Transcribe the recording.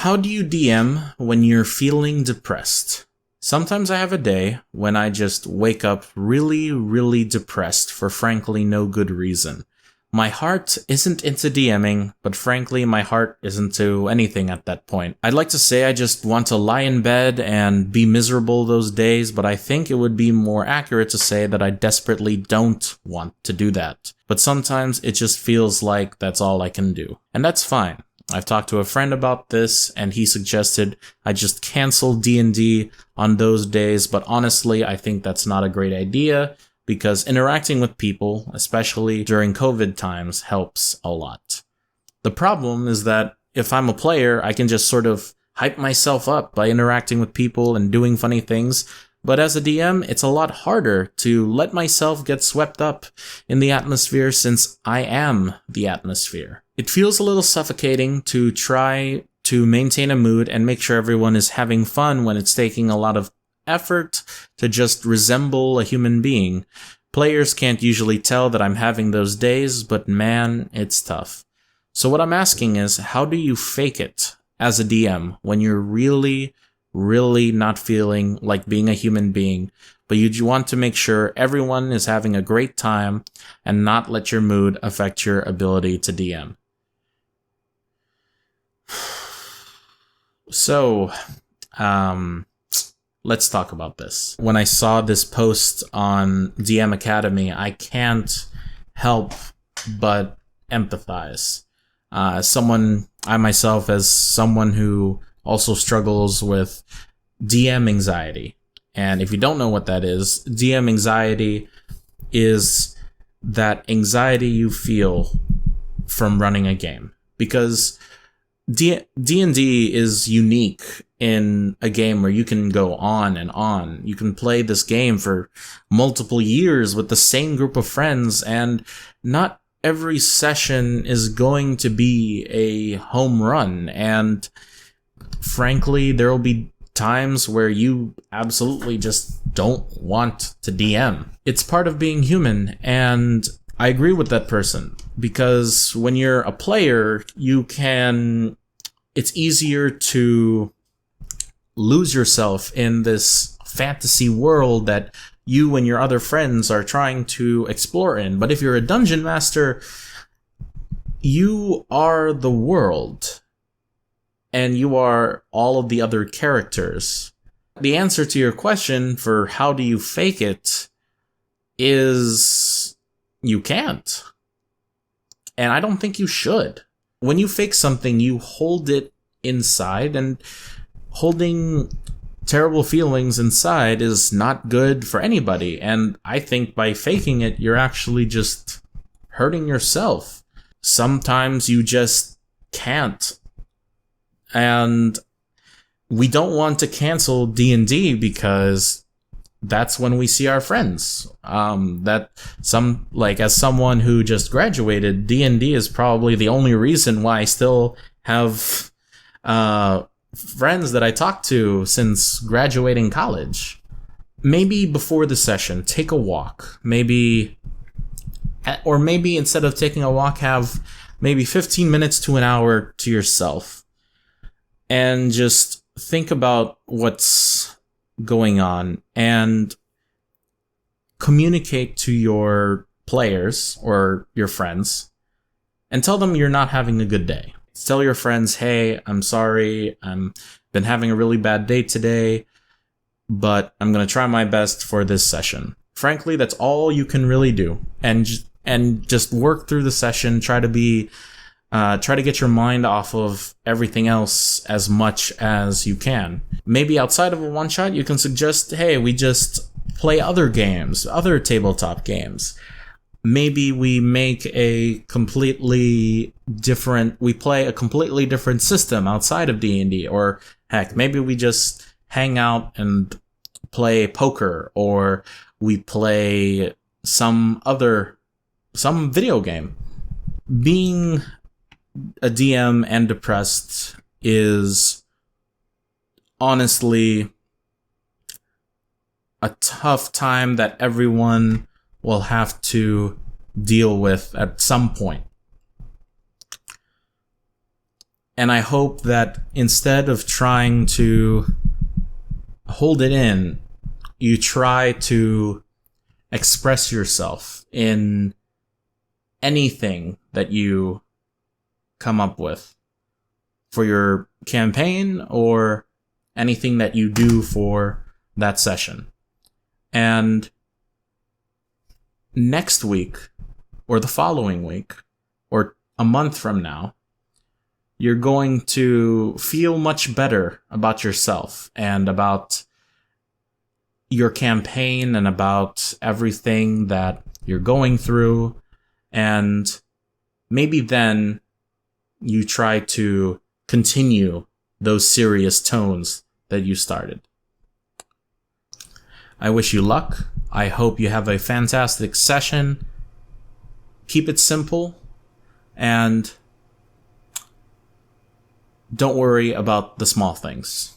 How do you DM when you're feeling depressed? Sometimes I have a day when I just wake up really, really depressed for frankly no good reason. My heart isn't into DMing, but frankly my heart isn't to anything at that point. I'd like to say I just want to lie in bed and be miserable those days, but I think it would be more accurate to say that I desperately don't want to do that. But sometimes it just feels like that's all I can do. And that's fine. I've talked to a friend about this, and he suggested I just cancel D&D on those days, but honestly, I think that's not a great idea, because interacting with people, especially during COVID times, helps a lot. The problem is that if I'm a player, I can just sort of hype myself up by interacting with people and doing funny things, but as a DM, it's a lot harder to let myself get swept up in the atmosphere since I am the atmosphere. It feels a little suffocating to try to maintain a mood and make sure everyone is having fun when it's taking a lot of effort to just resemble a human being. Players can't usually tell that I'm having those days, but man, it's tough. So what I'm asking is, how do you fake it as a DM when you're really not feeling like being a human being, but you want to make sure everyone is having a great time and not let your mood affect your ability to DM? So, let's talk about this. When I saw this post on DM Academy, I can't help but empathize. I myself, as someone who also struggles with DM anxiety. And if you don't know what that is, DM anxiety is that anxiety you feel from running a game. Because D&D is unique in a game where you can go on and on. You can play this game for multiple years with the same group of friends, and not every session is going to be a home run. And frankly, there will be times where you absolutely just don't want to DM. It's part of being human, and I agree with that person, because when you're a player, it's easier to lose yourself in this fantasy world that you and your other friends are trying to explore in. But if you're a dungeon master, you are the world, and you are all of the other characters. The answer to your question for how do you fake it is you can't. And I don't think you should. When you fake something, you hold it inside, and holding terrible feelings inside is not good for anybody. And I think by faking it, you're actually just hurting yourself. Sometimes you just can't. And we don't want to cancel D&D because that's when we see our friends. As someone who just graduated, D&D is probably the only reason why I still have friends that I talk to since graduating college. Maybe before the session, take a walk. Maybe instead of taking a walk, have maybe 15 minutes to an hour to yourself. And just think about what's going on and communicate to your players or your friends and tell them you're not having a good day. Tell your friends, hey, I'm sorry, I've been having a really bad day today, but I'm going to try my best for this session. Frankly, that's all you can really do. And just work through the session, try to get your mind off of everything else as much as you can. Maybe outside of a one-shot, you can suggest, hey, we just play other games, other tabletop games. Maybe we make we play a completely different system outside of D&D, or heck, maybe we just hang out and play poker, or we play some video game. Being a DM and depressed is honestly a tough time that everyone will have to deal with at some point. And I hope that instead of trying to hold it in, you try to express yourself in anything that you come up with for your campaign or anything that you do for that session. And next week, or the following week, or a month from now, you're going to feel much better about yourself and about your campaign and about everything that you're going through. And maybe then you try to continue those serious tones that you started. I wish you luck. I hope you have a fantastic session. Keep it simple and don't worry about the small things.